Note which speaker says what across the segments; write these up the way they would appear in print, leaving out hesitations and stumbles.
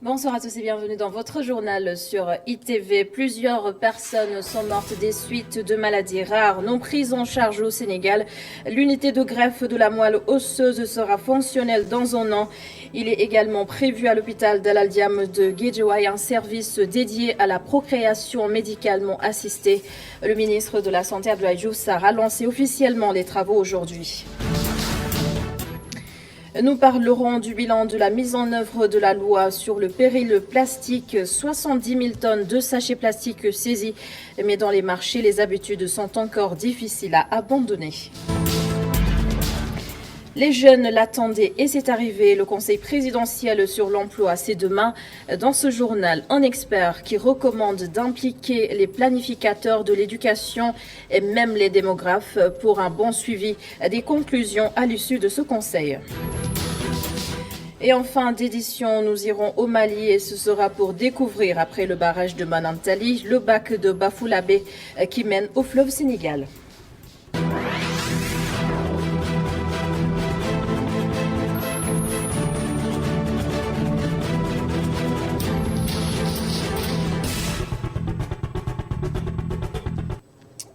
Speaker 1: Bonsoir à tous et bienvenue dans votre journal sur ITV. Plusieurs personnes sont mortes des suites de maladies rares non prises en charge au Sénégal. L'unité de greffe de la moelle osseuse sera fonctionnelle dans un an. Il est également prévu à l'hôpital d'Al Diam de Guédiawaye un service dédié à la procréation médicalement assistée. Le ministre de la Santé Abdoulaye Diouf Sarr a lancé officiellement les travaux aujourd'hui. Nous parlerons du bilan de la mise en œuvre de la loi sur le péril plastique. 70 000 tonnes de sachets plastiques saisis. Mais dans les marchés, les habitudes sont encore difficiles à abandonner. Les jeunes l'attendaient et c'est arrivé. Le Conseil présidentiel sur l'emploi, c'est demain. Dans ce journal, un expert qui recommande d'impliquer les planificateurs de l'éducation et même les démographes pour un bon suivi des conclusions à l'issue de ce conseil. Et en fin d'édition, nous irons au Mali et ce sera pour découvrir, après le barrage de Manantali, le bac de Bafoulabé qui mène au fleuve Sénégal.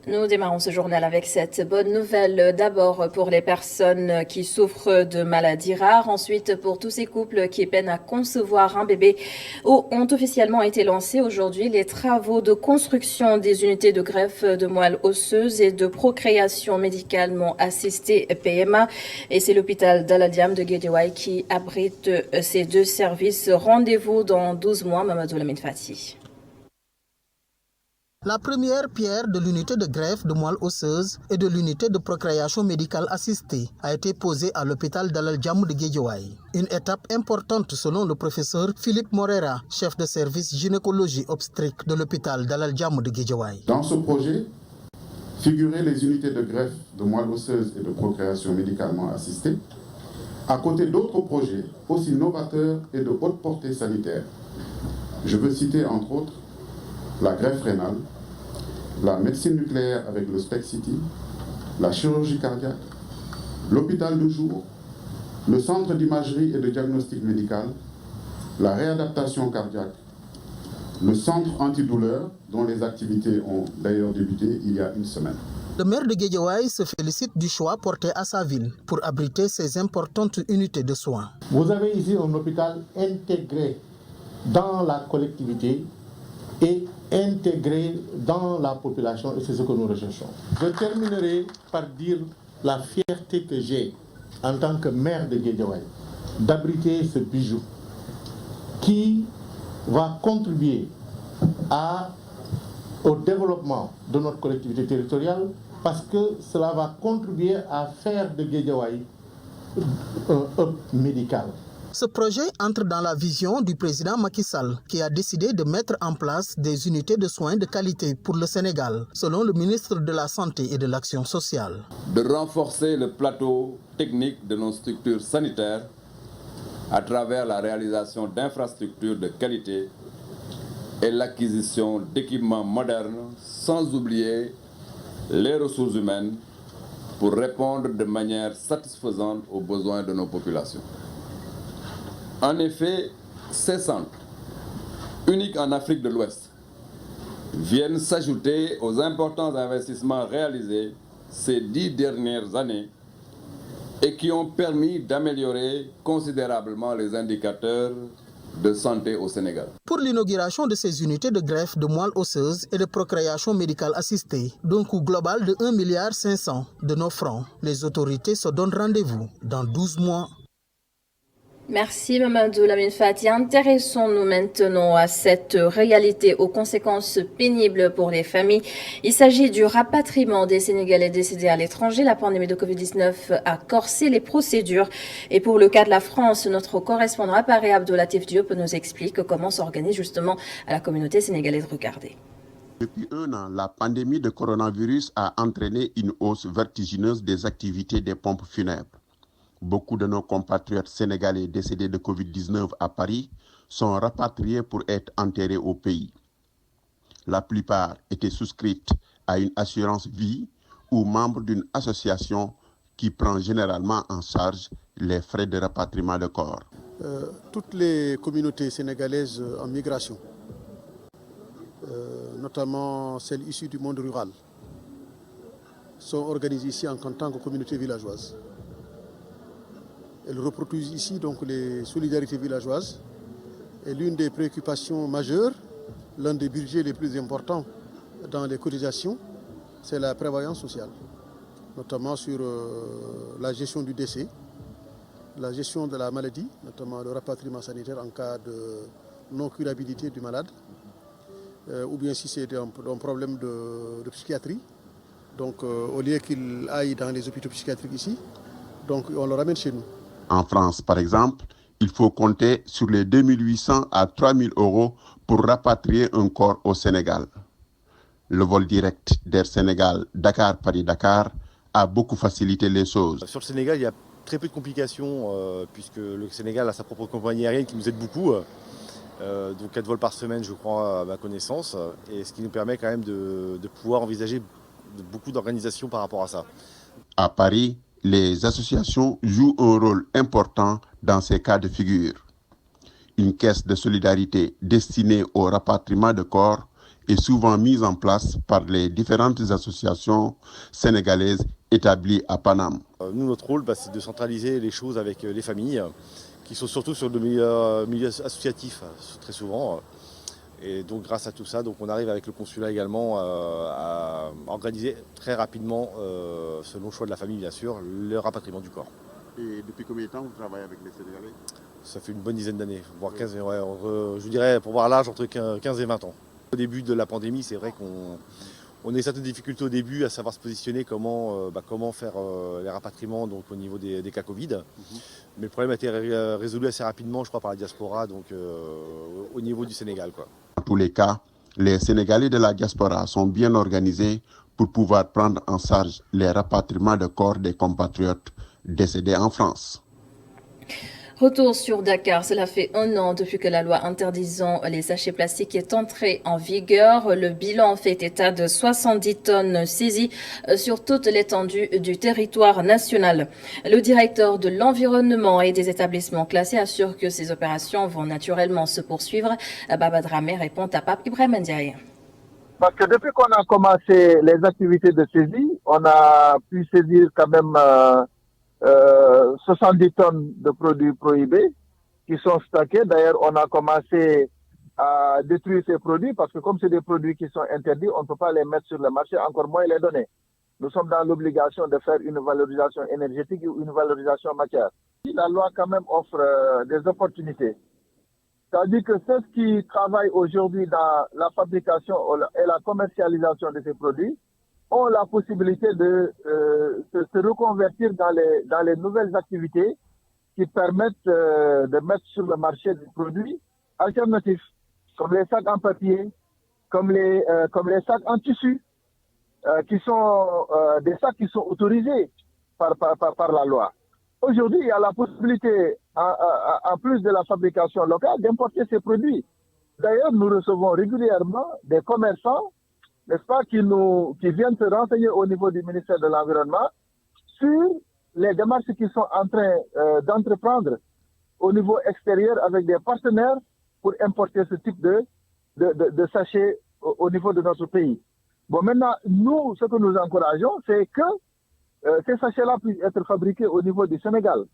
Speaker 1: Nous démarrons ce journal avec cette bonne nouvelle. D'abord pour les personnes qui souffrent de maladies rares. Ensuite pour tous ces couples qui peinent à concevoir un bébé. Ont officiellement été lancés aujourd'hui les travaux de construction des unités de greffe de moelle osseuse et de procréation médicalement assistée PMA. Et c'est l'hôpital d'Al Diam de Guédiawaye qui abrite ces deux services. Rendez-vous dans 12 mois, Mamadou Lamine Fati.
Speaker 2: La première pierre de l'unité de greffe de moelle osseuse et de l'unité de procréation médicale assistée a été posée à l'hôpital d'Al Diam de Guédiawaye. Une étape importante selon le professeur Philippe Morera, chef de service gynécologie obstétrique de l'hôpital d'Al Diam de Guédiawaye.
Speaker 3: Dans ce projet, figuraient les unités de greffe de moelle osseuse et de procréation médicalement assistée, à côté d'autres projets aussi novateurs et de haute portée sanitaire. Je veux citer entre autres la greffe rénale, la médecine nucléaire avec le SPEC City, la chirurgie cardiaque, l'hôpital de jour, le centre d'imagerie et de diagnostic médical, la réadaptation cardiaque, le centre antidouleur dont les activités ont d'ailleurs débuté il y a une semaine.
Speaker 2: Le maire de Guédiawaye se félicite du choix porté à sa ville pour abriter ces importantes unités de soins.
Speaker 4: Vous avez ici un hôpital intégré dans la collectivité et intégré dans la population, et c'est ce que nous recherchons. Je terminerai par dire la fierté que j'ai en tant que maire de Guédiawaye d'abriter ce bijou qui va contribuer au développement de notre collectivité territoriale, parce que cela va contribuer à faire de Guédiawaye un hub médical.
Speaker 2: Ce projet entre dans la vision du président Macky Sall qui a décidé de mettre en place des unités de soins de qualité pour le Sénégal, selon le ministre de la Santé et de l'Action sociale.
Speaker 5: De renforcer le plateau technique de nos structures sanitaires à travers la réalisation d'infrastructures de qualité et l'acquisition d'équipements modernes, sans oublier les ressources humaines pour répondre de manière satisfaisante aux besoins de nos populations. En effet, ces centres, uniques en Afrique de l'Ouest, viennent s'ajouter aux importants investissements réalisés ces 10 dernières années et qui ont permis d'améliorer considérablement les indicateurs de santé au Sénégal.
Speaker 2: Pour l'inauguration de ces unités de greffe de moelle osseuse et de procréation médicale assistée, d'un coût global de 1,5 milliard de nos francs, les autorités se donnent rendez-vous dans 12 mois.
Speaker 1: Merci Mamadou Lamine Fati. Intéressons-nous maintenant à cette réalité aux conséquences pénibles pour les familles. Il s'agit du rapatriement des Sénégalais décédés à l'étranger. La pandémie de Covid-19 a corsé les procédures. Et pour le cas de la France, notre correspondant à Paris, Abdoulatif Diop, nous explique comment s'organise justement la communauté sénégalaise. Regardez.
Speaker 6: Depuis un an, la pandémie de coronavirus a entraîné une hausse vertigineuse des activités des pompes funèbres. Beaucoup de nos compatriotes sénégalais décédés de Covid-19 à Paris sont rapatriés pour être enterrés au pays. La plupart étaient souscrites à une assurance vie ou membres d'une association qui prend généralement en charge les frais de rapatriement de corps.
Speaker 7: Toutes les communautés sénégalaises en migration, notamment celles issues du monde rural, sont organisées ici en tant que communauté villageoise. Elles reproduisent ici donc les solidarités villageoises. Et l'une des préoccupations majeures, l'un des budgets les plus importants dans les cotisations, c'est la prévoyance sociale, notamment sur la gestion du décès, la gestion de la maladie, notamment le rapatriement sanitaire en cas de non-curabilité du malade, ou bien si c'est un problème de psychiatrie. Donc au lieu qu'il aille dans les hôpitaux psychiatriques ici, donc on le ramène chez nous.
Speaker 6: En France, par exemple, il faut compter sur les 2800 à 3000 euros pour rapatrier un corps au Sénégal. Le vol direct d'Air Sénégal Dakar-Paris-Dakar a beaucoup facilité les choses.
Speaker 8: Sur le Sénégal, il y a très peu de complications puisque le Sénégal a sa propre compagnie aérienne qui nous aide beaucoup. Donc 4 vols par semaine, je crois, à ma connaissance. Et ce qui nous permet quand même de pouvoir envisager beaucoup d'organisations par rapport à ça.
Speaker 6: À Paris, les associations jouent un rôle important dans ces cas de figure. Une caisse de solidarité destinée au rapatriement de corps est souvent mise en place par les différentes associations sénégalaises établies à Paname.
Speaker 8: Nous, notre rôle, c'est de centraliser les choses avec les familles, qui sont surtout sur le milieu associatif, très souvent. Et donc grâce à tout ça, donc on arrive avec le consulat également à organiser très rapidement, selon le choix de la famille bien sûr, le rapatriement du corps.
Speaker 6: Et depuis combien de temps vous travaillez avec les Sénégalais?
Speaker 8: Ça fait une bonne dizaine d'années, voire 15, je dirais pour voir l'âge entre 15 et 20 ans. Au début de la pandémie, c'est vrai qu'on a eu certaines difficultés au début à savoir se positionner, comment faire les rapatriements donc, au niveau des cas Covid. Mais le problème a été résolu assez rapidement, je crois, par la diaspora, donc au niveau du Sénégal, quoi.
Speaker 6: Dans tous les cas, les Sénégalais de la diaspora sont bien organisés pour pouvoir prendre en charge les rapatriements de corps des compatriotes décédés en France.
Speaker 1: Retour sur Dakar, cela fait 1 an depuis que la loi interdisant les sachets plastiques est entrée en vigueur. Le bilan fait état de 70 tonnes saisies sur toute l'étendue du territoire national. Le directeur de l'environnement et des établissements classés assure que ces opérations vont naturellement se poursuivre. Baba Dramé répond à Pape Ibrahim Ndiaye.
Speaker 9: Parce que depuis qu'on a commencé les activités de saisie, on a pu saisir quand même 70 tonnes de produits prohibés qui sont stockés. D'ailleurs, on a commencé à détruire ces produits parce que comme c'est des produits qui sont interdits, on ne peut pas les mettre sur le marché, encore moins les donner. Nous sommes dans l'obligation de faire une valorisation énergétique ou une valorisation matière. La loi quand même offre des opportunités. C'est-à-dire que ceux qui travaillent aujourd'hui dans la fabrication et la commercialisation de ces produits ont la possibilité de se reconvertir dans les nouvelles activités qui permettent de mettre sur le marché des produits alternatifs, comme les sacs en papier, comme les sacs en tissu, qui sont des sacs qui sont autorisés par la loi. Aujourd'hui, il y a la possibilité, en plus de la fabrication locale, d'importer ces produits. D'ailleurs, nous recevons régulièrement des commerçants, n'est-ce pas, qui viennent se renseigner au niveau du ministère de l'Environnement sur les démarches qu'ils sont en train d'entreprendre au niveau extérieur avec des partenaires pour importer ce type de sachets au niveau de notre pays. Bon, maintenant, nous, ce que nous encourageons, c'est que ces sachets-là puissent être fabriqués au niveau du Sénégal.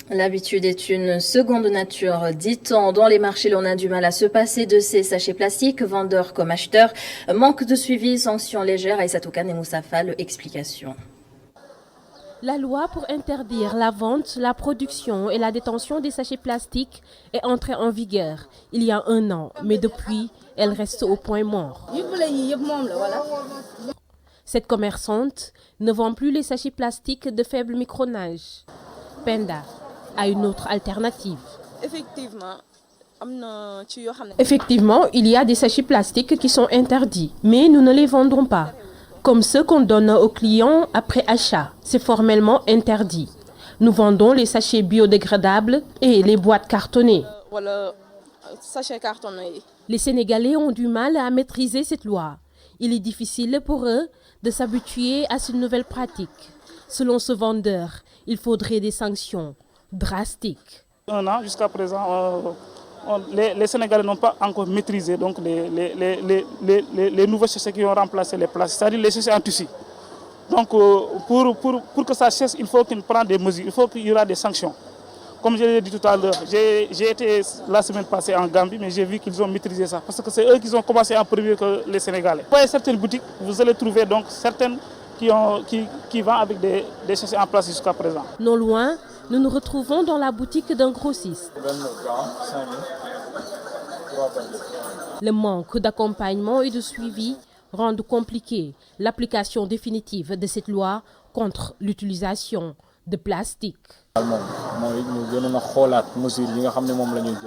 Speaker 1: L'habitude est une seconde nature, dit-on. Dans les marchés, l'on a du mal à se passer de ces sachets plastiques, vendeurs comme acheteurs. Manque de suivi, sanctions légères. Aïssatou Kane et Moussa Fall, explication.
Speaker 10: La loi pour interdire la vente, la production et la détention des sachets plastiques est entrée en vigueur il y a 1 an, mais depuis, elle reste au point mort. Cette commerçante ne vend plus les sachets plastiques de faible micronage. Penda a une autre alternative. Effectivement, il y a des sachets plastiques qui sont interdits, mais nous ne les vendons pas. Comme ceux qu'on donne aux clients après achat, c'est formellement interdit. Nous vendons les sachets biodégradables et les boîtes cartonnées. Les Sénégalais ont du mal à maîtriser cette loi. Il est difficile pour eux de s'habituer à cette nouvelle pratique. Selon ce vendeur, il faudrait des sanctions drastiques.
Speaker 11: Un an jusqu'à présent, les Sénégalais n'ont pas encore maîtrisé donc les nouveaux chaussées qui ont remplacé les plastiques, c'est-à-dire les chaussées en tissu. Donc pour que ça cesse, il faut qu'on prenne des mesures, il faut qu'il y aura des sanctions. Comme je l'ai dit tout à l'heure, j'ai été la semaine passée en Gambie, mais j'ai vu qu'ils ont maîtrisé ça. Parce que c'est eux qui ont commencé en premier que les Sénégalais. Vous voyez certaines boutiques, vous allez trouver donc certaines qui vendent avec des chaussées en place jusqu'à présent.
Speaker 10: Non loin, nous nous retrouvons dans la boutique d'un grossiste. Le manque d'accompagnement et de suivi rendent compliqué l'application définitive de cette loi contre l'utilisation de plastique.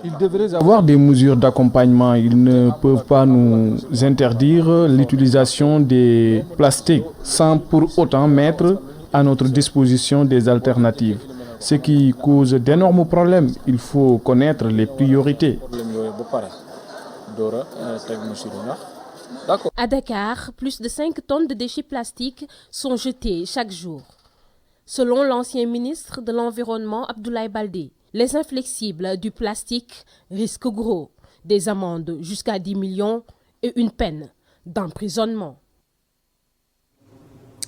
Speaker 12: Ils devraient avoir des mesures d'accompagnement. Ils ne peuvent pas nous interdire l'utilisation des plastiques sans pour autant mettre à notre disposition des alternatives. Ce qui cause d'énormes problèmes. Il faut connaître les priorités.
Speaker 10: À Dakar, plus de 5 tonnes de déchets plastiques sont jetés chaque jour. Selon l'ancien ministre de l'Environnement Abdoulaye Baldé, les inflexibles du plastique risquent gros, des amendes jusqu'à 10 millions et une peine d'emprisonnement.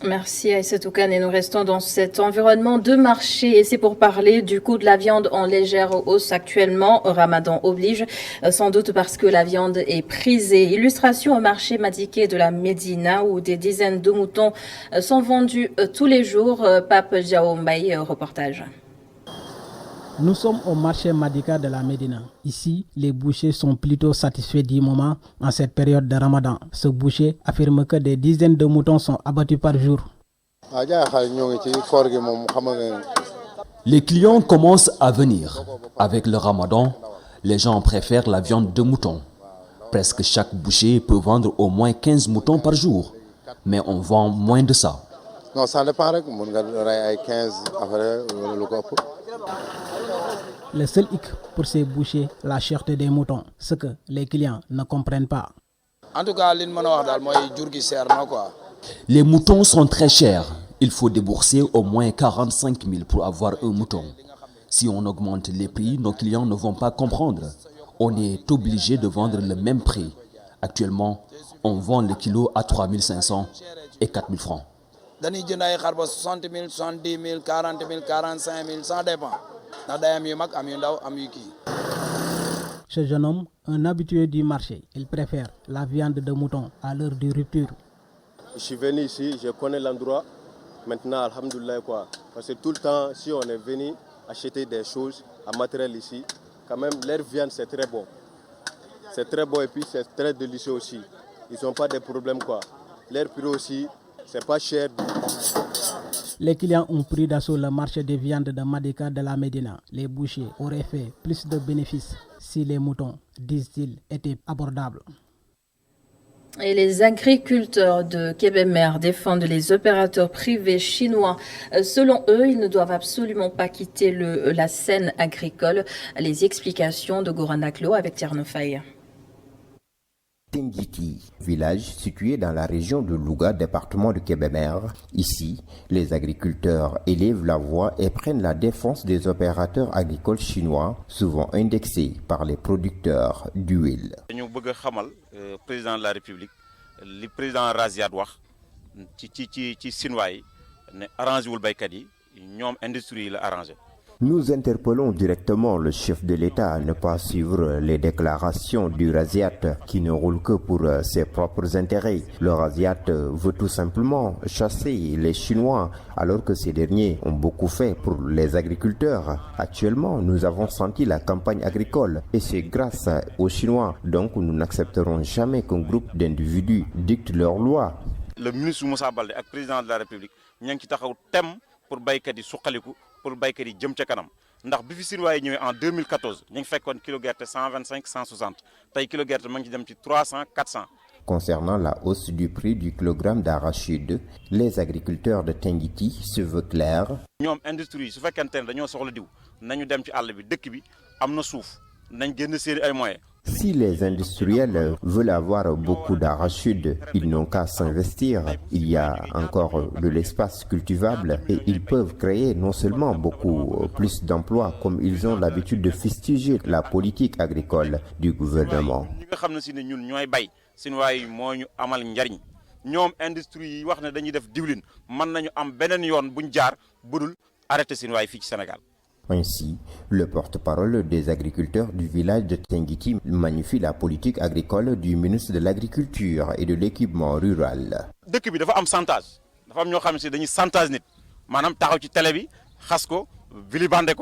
Speaker 1: Merci Aïssatou Kane et nous restons dans cet environnement de marché et c'est pour parler du coût de la viande en légère hausse actuellement, Ramadan oblige, sans doute parce que la viande est prisée. Illustration au marché madiké de la Médina où des dizaines de moutons sont vendus tous les jours. Pape Diaombaï, reportage.
Speaker 13: Nous sommes au marché Madika de la Médina. Ici, les bouchers sont plutôt satisfaits du moment en cette période de Ramadan. Ce boucher affirme que des dizaines de moutons sont abattus par jour.
Speaker 14: Les clients commencent à venir. Avec le Ramadan, les gens préfèrent la viande de mouton. Presque chaque boucher peut vendre au moins 15 moutons par jour. Mais on vend moins de ça.
Speaker 15: Non, ça dépend. 15
Speaker 13: Le seul hic pour ces bouchers, la cherté des moutons, ce que les clients ne comprennent pas.
Speaker 16: En tout cas,
Speaker 14: les moutons sont très chers. Il faut débourser au moins 45 000 pour avoir un mouton. Si on augmente les prix, nos clients ne vont pas comprendre. On est obligé de vendre le même prix. Actuellement, on vend le kilo à 3 500 et 4 000 francs.
Speaker 16: 60 000, 70 000, 40 000, 45 000, ça dépend.
Speaker 13: Ce jeune homme, un habitué du marché, il préfère la viande de mouton à l'heure de rupture.
Speaker 15: Je suis venu ici, je connais l'endroit. Maintenant, alhamdoulilah quoi. Parce que tout le temps, si on est venu acheter des choses, un matériel ici, quand même, leur viande c'est très bon. C'est très bon et puis c'est très délicieux aussi. Ils n'ont pas de problème quoi. Leur prix aussi, c'est pas cher.
Speaker 13: Les clients ont pris d'assaut le marché des viandes de Madika de la Médina. Les bouchers auraient fait plus de bénéfices si les moutons, disent-ils, étaient abordables.
Speaker 1: Et les agriculteurs de Kébémer défendent les opérateurs privés chinois. Selon eux, ils ne doivent absolument pas quitter la scène agricole. Les explications de Goran Aklo avec Tierno Faye.
Speaker 17: Tengiti, village situé dans la région de Louga, département de Kébémer. Ici, les agriculteurs élèvent la voix et prennent la défense des opérateurs agricoles chinois, souvent indexés par les producteurs d'huile.
Speaker 18: Nous voulons savoir, président de la République, le président Raziad wax ci Chinois ne arrangé wul baykat yi ñom industrie la arrangé.
Speaker 17: Nous interpellons directement le chef de l'État à ne pas suivre les déclarations du Raziat qui ne roule que pour ses propres intérêts. Le Raziat veut tout simplement chasser les Chinois alors que ces derniers ont beaucoup fait pour les agriculteurs. Actuellement, nous avons senti la campagne agricole et c'est grâce aux Chinois. Donc nous n'accepterons jamais qu'un groupe d'individus dicte leurs lois.
Speaker 18: Le ministre Moussa Baldé et le président de la République ñang ci taxaw tem pour baykat yi suqaliku pour baykat yi jëm ca kanam ndax bi fi Chinois ñëwé en 2014 ñu ngi fekkoon kilo gerte 125 160 tay kilo gerte ma ngi dem ci 300 400.
Speaker 17: Concernant la hausse du prix du kilogramme d'arachide, les agriculteurs de Tengiti se veulent clairs.
Speaker 18: ñoom industrie su fekkente ne dañoo soxla diw nañu dem ci àll bi dëkk bi am na suuf nañ génn séeri ay moyens
Speaker 17: Si les industriels veulent avoir beaucoup d'arachides, ils n'ont qu'à s'investir. Il y a encore de l'espace cultivable et ils peuvent créer non seulement beaucoup plus d'emplois comme ils ont l'habitude de fustiger la politique agricole du gouvernement.
Speaker 18: ñoom industrie yi wax ne dañuy def diwlin mën nañu am beneen yoon buñ jaar budul arrêté seen waay fii ci Sénégal.
Speaker 17: Ainsi, le porte-parole des agriculteurs du village de Tenguiti magnifie la politique agricole du ministre de l'Agriculture et de l'Équipement rural.
Speaker 18: dëkk bi dafa am chantage dafa am ñoo xam ne dañuy chantage nit maanaam taxaw ci télé bi xas ko.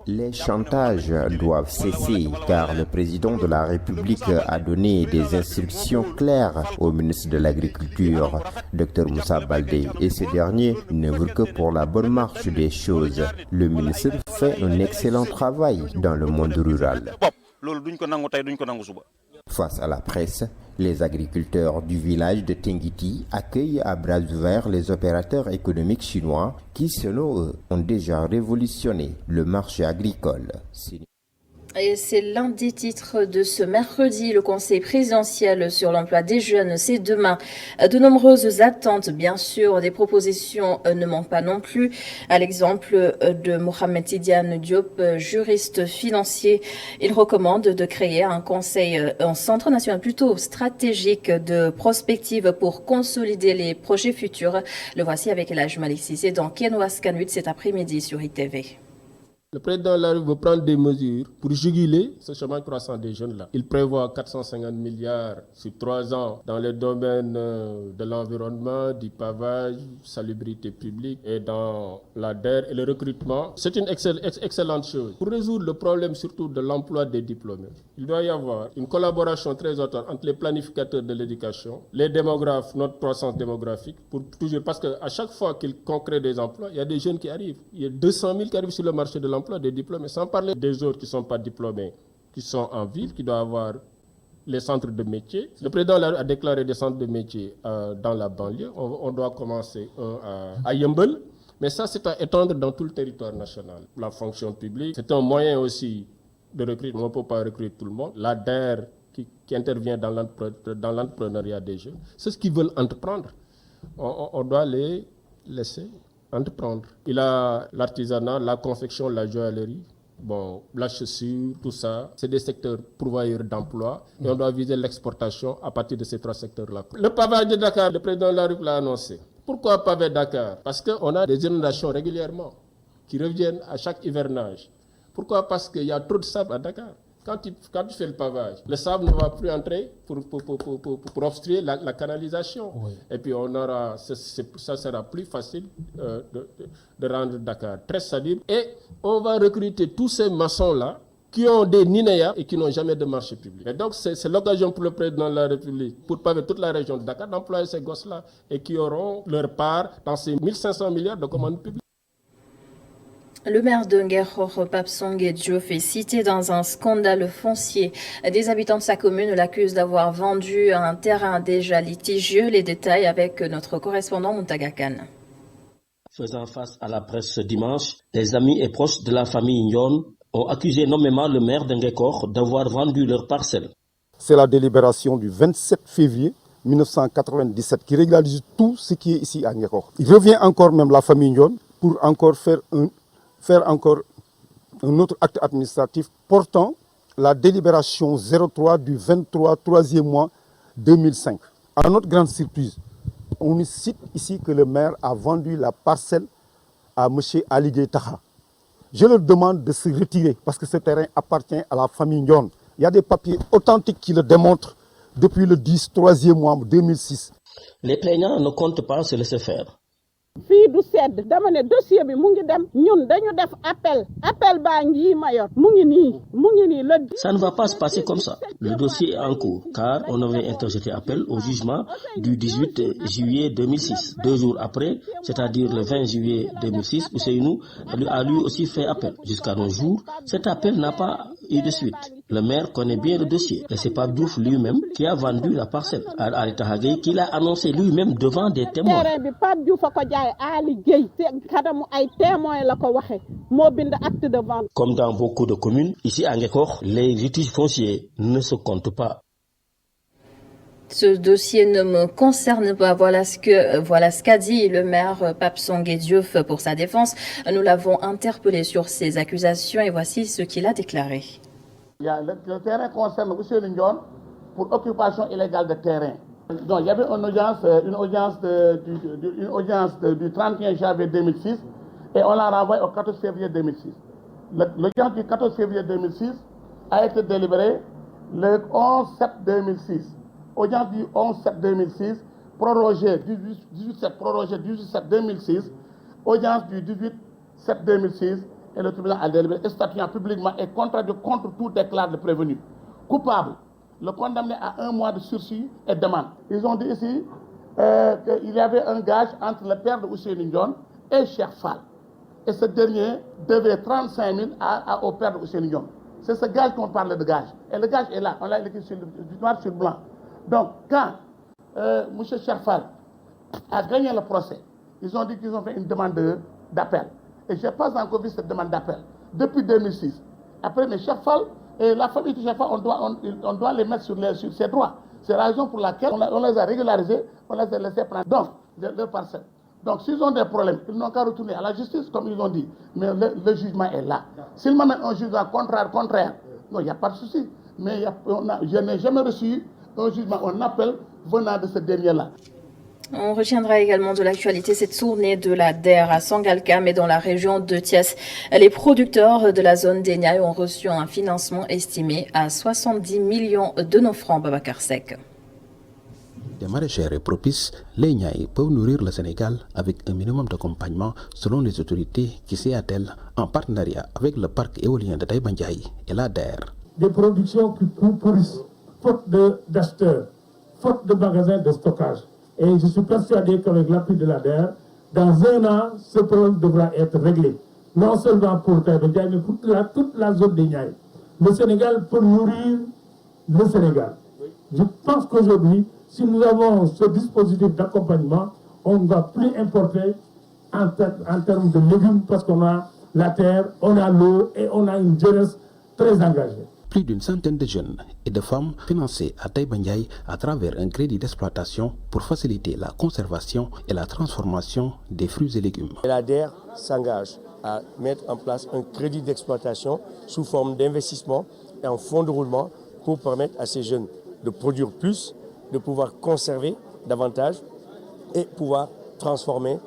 Speaker 17: Les chantages doivent cesser car le président de la République a donné des instructions claires au ministre de l'Agriculture, Dr Moussa Baldé, et ce dernier ne veut que pour la bonne marche des choses. Le ministre fait un excellent travail dans le monde rural. Face à la presse, les agriculteurs du village de Tenguiti accueillent à bras ouverts les opérateurs économiques chinois qui, selon eux, ont déjà révolutionné le marché agricole.
Speaker 1: Et c'est l'un des titres de ce mercredi. Le Conseil présidentiel sur l'emploi des jeunes, c'est demain. De nombreuses attentes, bien sûr. Des propositions ne manquent pas non plus. À l'exemple de Mohamed Tidiane Diop, juriste financier, il recommande de créer un centre national plutôt stratégique de prospective pour consolider les projets futurs. Le voici avec Elhadj Malick Cissé dans Kenwas Kanut cet après-midi sur ITV.
Speaker 19: Le président Larue veut prendre des mesures pour juguler ce chemin croissant des jeunes-là. Il prévoit 450 milliards sur 3 ans dans les domaines de l'environnement, du pavage, salubrité publique et dans la DER et le recrutement. C'est une excellente chose. Pour résoudre le problème surtout de l'emploi des diplômés, il doit y avoir une collaboration très étroite entre les planificateurs de l'éducation, les démographes, notre croissance démographique, pour toujours, parce qu'à chaque fois qu'ils créent des emplois, il y a des jeunes qui arrivent. Il y a 200 000 qui arrivent sur le marché de l'emploi, des diplômés, sans parler des autres qui ne sont pas diplômés, qui sont en ville, qui doivent avoir les centres de métiers. Le président a déclaré des centres de métiers dans la banlieue. On doit commencer à Yembel, mais ça c'est à étendre dans tout le territoire national. La fonction publique, c'est un moyen aussi de recruter. On ne peut pas recruter tout le monde. La DER qui intervient dans l'entrepreneuriat des jeunes, c'est ce qu'ils veulent entreprendre. On doit les laisser entreprendre. Il a l'artisanat, la confection, la joaillerie, la chaussure, tout ça. C'est des secteurs pourvoyeurs d'emploi et on doit viser l'exportation à partir de ces 3 secteurs-là. Le pavage de Dakar, le président de la République l'a annoncé. Pourquoi pavé Dakar? Parce qu'on a des inondations régulièrement qui reviennent à chaque hivernage. Pourquoi? Parce qu'il y a trop de sable à Dakar. Quand tu fais le pavage, le sable ne va plus entrer pour obstruer la canalisation. Oui. Et puis ça sera plus facile de rendre Dakar très salubre. Et on va recruter tous ces maçons-là qui ont des NINEA et qui n'ont jamais de marché public. Et donc c'est l'occasion pour le président de la République, pour paver toute la région de Dakar, d'employer ces gosses-là et qui auront leur part dans ces 1500 milliards de commandes publiques.
Speaker 1: Le maire de Nguerhor, Pape Songué Diouf, est cité dans un scandale foncier. Des habitants de sa commune l'accusent d'avoir vendu un terrain déjà litigieux. Les détails avec notre correspondant Mountaga Kane.
Speaker 20: Faisant face à la presse ce dimanche, les amis et proches de la famille Nyon ont accusé nommément le maire de Nguerhor d'avoir vendu leur parcelle.
Speaker 21: C'est la délibération du 27 février 1997 qui régularise tout ce qui est ici à Nguerhor. Il revient encore même la famille Nyon pour encore faire un autre acte administratif portant la délibération 03 du 23 3e mois 2005. À notre grande surprise, on cite ici que le maire a vendu la parcelle à M. Ali Taha. Je leur demande de se retirer parce que ce terrain appartient à la famille Nyon. Il y a des papiers authentiques qui le démontrent depuis le 10 3e mois 2006.
Speaker 20: Les plaignants ne comptent pas se laisser faire.
Speaker 22: fii du sedd dama ne dossier bi mu ngi dem ñun dañu def appel baa ngi mayor mu ngi nii le.
Speaker 20: Ça ne va pas se passer comme ça. Le dossier est en cours car on avait interjeté appel au jugement du 18 juillet 2006. 2 jours après, c'est-à-dire le 20 juillet 2006, Ousseynou a lui aussi fait appel. Jusqu'à nos jours, cet appel n'a pas eu de suite. Le maire connaît bien le dossier et c'est Pape Diouf lui-même qui a vendu la parcelle à Ali Taha Gueye, qu'il a annoncé lui-même devant des témoins. Comme dans beaucoup de communes, ici à Ngekor, les litiges fonciers ne se comptent pas.
Speaker 1: Ce dossier ne me concerne pas. Voilà ce qu'a dit le maire Pape Songué Diouf pour sa défense. Nous l'avons interpellé sur ces accusations et voici ce qu'il a déclaré.
Speaker 3: Le terrain concerne M. Lindon pour occupation illégale de terrain. Donc, il y avait une audience du 31 janvier 2006 et on l'a renvoyé au 14 février 2006. L'audience du 14 février 2006 a été délibérée le 11 septembre 2006. Audience du 11 septembre 2006, prorogée 18 septembre 2006, audience du 18 septembre 2006, et le tribunal a délibéré, statuant publiquement et contre tout déclare le prévenu. Coupable, le condamné à 1 mois de sursis et demande. Ils ont dit ici qu'il y avait un gage entre le père de Ousseynou Ndione et Cheikh Fall. Et ce dernier devait 35 000 au père de Ousseynou Ndione. C'est ce gage qu'on parle de gage. Et le gage est là, on l'a écrit du noir sur blanc. Donc, quand M. Cheikh Fall a gagné le procès, ils ont dit qu'ils ont fait une demande d'appel. Et je n'ai pas encore vu cette demande d'appel depuis 2006. Après, mais Cheikh Fall et la famille de Cheikh Fall, on doit les mettre sur ses droits. C'est la raison pour laquelle on les a régularisés, on les a laissés prendre donc leur parcelle. Donc, s'ils ont des problèmes, ils n'ont qu'à retourner à la justice, comme ils ont dit. Mais le jugement est là. S'ils m'amènent un jugement contraire, non, il n'y a pas de souci. Mais je n'ai jamais reçu un jugement, un appel venant de ce dernier-là.
Speaker 1: On retiendra également de l'actualité cette tournée de la DER à Sangalkam et dans la région de Thiès. Les producteurs de la zone des Niayes ont reçu un financement estimé à 70 millions de nos francs, Babacar Seck.
Speaker 4: Des maraîchères et propices, les Niayes peuvent nourrir le Sénégal avec un minimum d'accompagnement selon les autorités qui s'y attellent en partenariat avec le parc éolien de Taïba Ndiaye et la DER.
Speaker 23: Des productions qui pourrissent, faute d'acheteurs, faute de magasins de stockage. Et je suis persuadé qu'avec l'appui de la DER, dans 1 an, ce problème devra être réglé. Non seulement pour Taïba Ndiaye, mais pour toute la zone des Niayes. Le Sénégal peut nourrir le Sénégal. Je pense qu'aujourd'hui, si nous avons ce dispositif d'accompagnement, on ne va plus importer en termes de légumes parce qu'on a la terre, on a l'eau et on a une jeunesse très engagée.
Speaker 4: Plus d'une centaine de jeunes et de femmes financés à Taïba Ndiaye à travers un crédit d'exploitation pour faciliter la conservation et la transformation des fruits et légumes.
Speaker 24: La DER s'engage à mettre en place un crédit d'exploitation sous forme d'investissement et en fonds de roulement pour permettre à ces jeunes de produire plus, de pouvoir conserver davantage et pouvoir transformer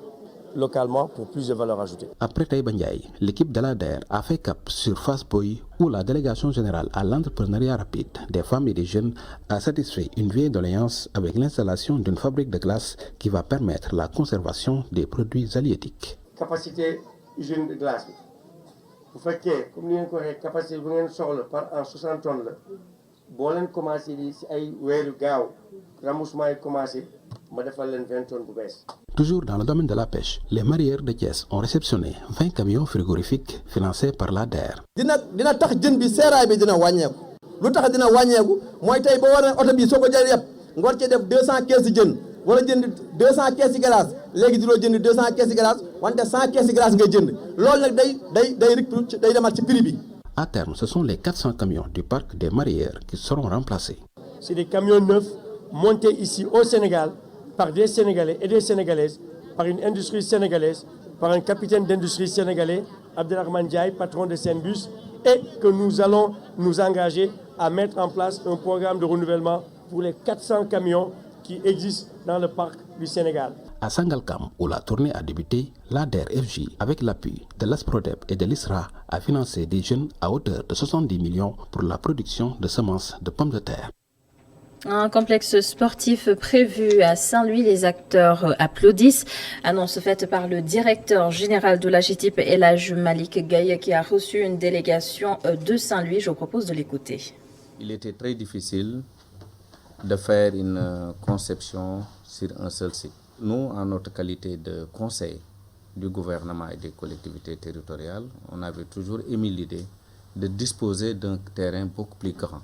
Speaker 24: localement pour plus de valeur ajoutée.
Speaker 4: Après Taïba Ndiaye, l'équipe de la DER a fait cap sur Fass Boye où la délégation générale à l'entrepreneuriat rapide des femmes et des jeunes a satisfait une vieille doléance avec l'installation d'une fabrique de glace qui va permettre la conservation des produits halieutiques.
Speaker 24: Capacité usine de glace. Vous faites comme nous avons capacité par an 60 tonnes. Boo leen commencé di si ay weeru gaaw remboursement yi commencé ma defal leen 20 tonnes bu bees.
Speaker 4: Toujours dans le domaine de la pêche, les mareyeurs de Thiès ont réceptionné 20 camions frigorifiques financés par la DER.
Speaker 25: dina tax jën bi seeraay bi dina wàññeeku lu tax dina wàññeeku mooy tey boo war a oto bi soo ko jëlee yëpp nga war cee def 200 kees jën wala jënd 200 kees glace léegi diloo jënd 200 kees glace wante 100 kees glace nga jënd loolu nag day demal ci prix bi.
Speaker 4: À terme, ce sont les 400 camions du parc des mareyeurs qui seront remplacés.
Speaker 24: C'est des camions neufs montés ici au Sénégal par des Sénégalais et des Sénégalaises, par une industrie sénégalaise, par un capitaine d'industrie sénégalais, Abdelrahman Ndiaye, patron de Senbus, et que nous allons nous engager à mettre en place un programme de renouvellement pour les 400 camions qui existent dans le parc du Sénégal.
Speaker 4: À Sangalkam, où la tournée a débuté, la DER FJ, avec l'appui de l'ASPRODEP et de l'ISRA, a financé des jeunes à hauteur de 70 millions pour la production de semences de pommes de terre.
Speaker 1: Un complexe sportif prévu à Saint-Louis, les acteurs applaudissent. Annonce faite par le directeur général de la GTIP, El Hadj Malik Gaye, qui a reçu une délégation de Saint-Louis. Je vous propose de l'écouter.
Speaker 26: Il était très difficile de faire une conception sur un seul site. Nous, en notre qualité de conseil du gouvernement et des collectivités territoriales, on avait toujours émis l'idée de disposer d'un terrain beaucoup plus grand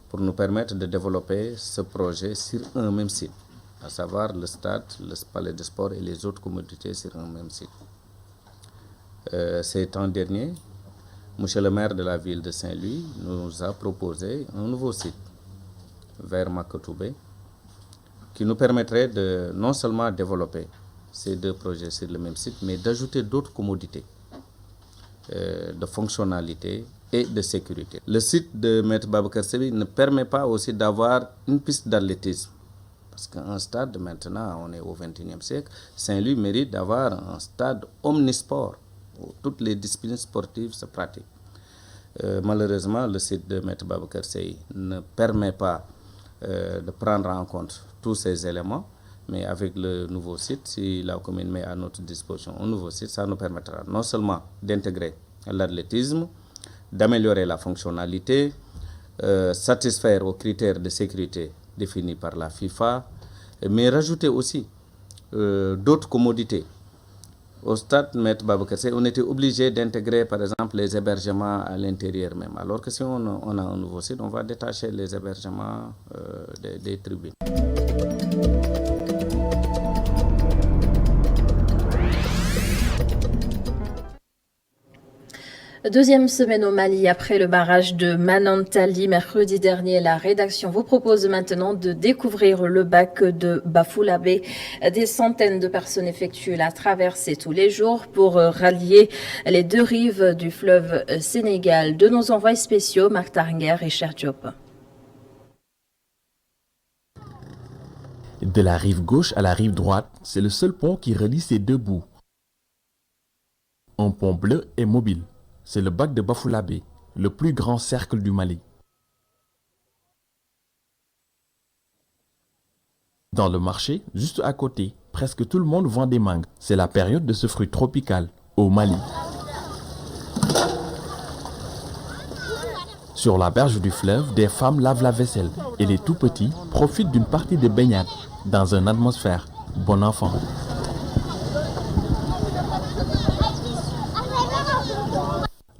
Speaker 26: pour nous permettre de développer ce projet sur un même site, à savoir le stade, le palais de sport et les autres commodités sur un même site. Ces temps derniers, monsieur le maire de la ville de Saint-Louis nous a proposé un nouveau site vers Makatoubé qui nous permettrait de non seulement développer ces deux projets sur le même site, mais d'ajouter d'autres commodités de fonctionnalité et de sécurité. Le site de Maître Babacar Sèye ne permet pas aussi d'avoir une piste d'athlétisme. Parce qu'un stade, maintenant, on est au XXIe siècle, Saint-Louis mérite d'avoir un stade omnisport où toutes les disciplines sportives se pratiquent. Malheureusement, le site de Maître Babacar Sèye ne permet pas de prendre en compte tous ces éléments, mais avec le nouveau site, si la commune met à notre disposition un nouveau site, ça nous permettra non seulement d'intégrer l'athlétisme, d'améliorer la fonctionnalité, satisfaire aux critères de sécurité définis par la FIFA, mais rajouter aussi d'autres commodités. Au stade Maître Babacar Sèye, on était obligé d'intégrer par exemple les hébergements à l'intérieur même, alors que si on a un nouveau site, on va détacher les hébergements des tribunes.
Speaker 1: Deuxième semaine au Mali après le barrage de Manantali mercredi dernier. La rédaction vous propose maintenant de découvrir le bac de Bafoullabé. Des centaines de personnes effectuent la traversée tous les jours pour rallier les deux rives du fleuve Sénégal. De nos envois spéciaux, Marc Tarnger et Cher Diop.
Speaker 2: De la rive gauche à la rive droite, c'est le seul pont qui relie ces deux bouts. Un pont bleu et mobile. C'est le bac de Bafoullabé, le plus grand cercle du Mali. Dans le marché, juste à côté, presque tout le monde vend des mangues. C'est la période de ce fruit tropical au Mali. Sur la berge du fleuve, des femmes lavent la vaisselle et les tout-petits profitent d'une partie de baignade dans une atmosphère bon enfant.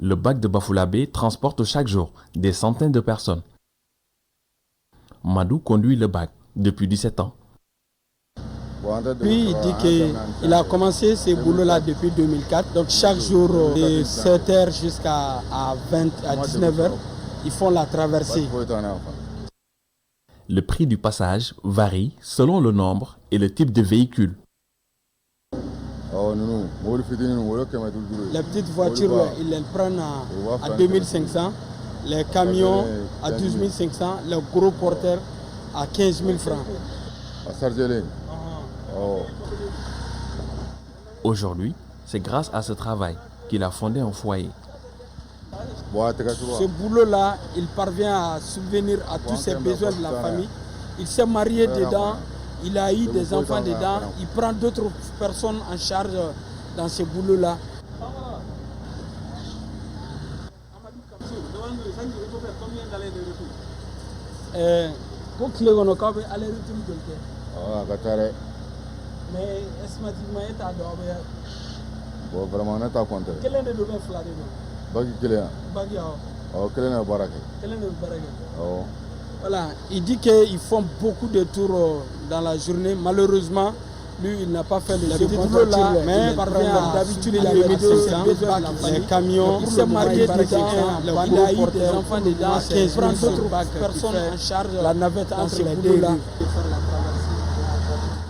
Speaker 2: Le bac de Bafoullabé transporte chaque jour des centaines de personnes. Madou conduit le bac depuis 17 ans.
Speaker 5: Puis il dit qu'il a commencé ce boulot-là depuis 2004. Donc chaque jour, de 7h jusqu'à 19h, ils font la traversée.
Speaker 2: Le prix du passage varie selon le nombre et le type de véhicule.
Speaker 5: Les petites voitures, ils les prennent à 2500, les camions à 12 500, les gros porteurs à 15 000 francs.
Speaker 2: Aujourd'hui, c'est grâce à ce travail qu'il a fondé un foyer.
Speaker 5: Ce boulot-là, il parvient à subvenir à tous ses besoins de la famille. Il s'est marié dedans. Il a eu des enfants dedans, il prend d'autres personnes en charge dans ce boulot-là. Mais estimativement, il a quel est le domaine fladé? Voilà, il dit qu'ils font beaucoup de tours dans la journée. Malheureusement, lui, il n'a pas fait le boulot là, mais d'habitude, il a mis les camions. Il s'est marié dedans, il a eu des enfants dedans, il prend d'autres personnes en charge la navette entre les deux là.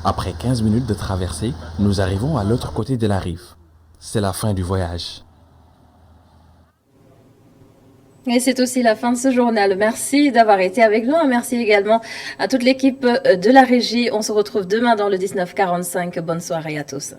Speaker 2: Après 15 minutes de traversée, nous arrivons à l'autre côté de la rive. C'est la fin du voyage.
Speaker 1: Et c'est aussi la fin de ce journal. Merci d'avoir été avec nous. Merci également à toute l'équipe de la régie. On se retrouve demain dans le 19h45. Bonne soirée à tous.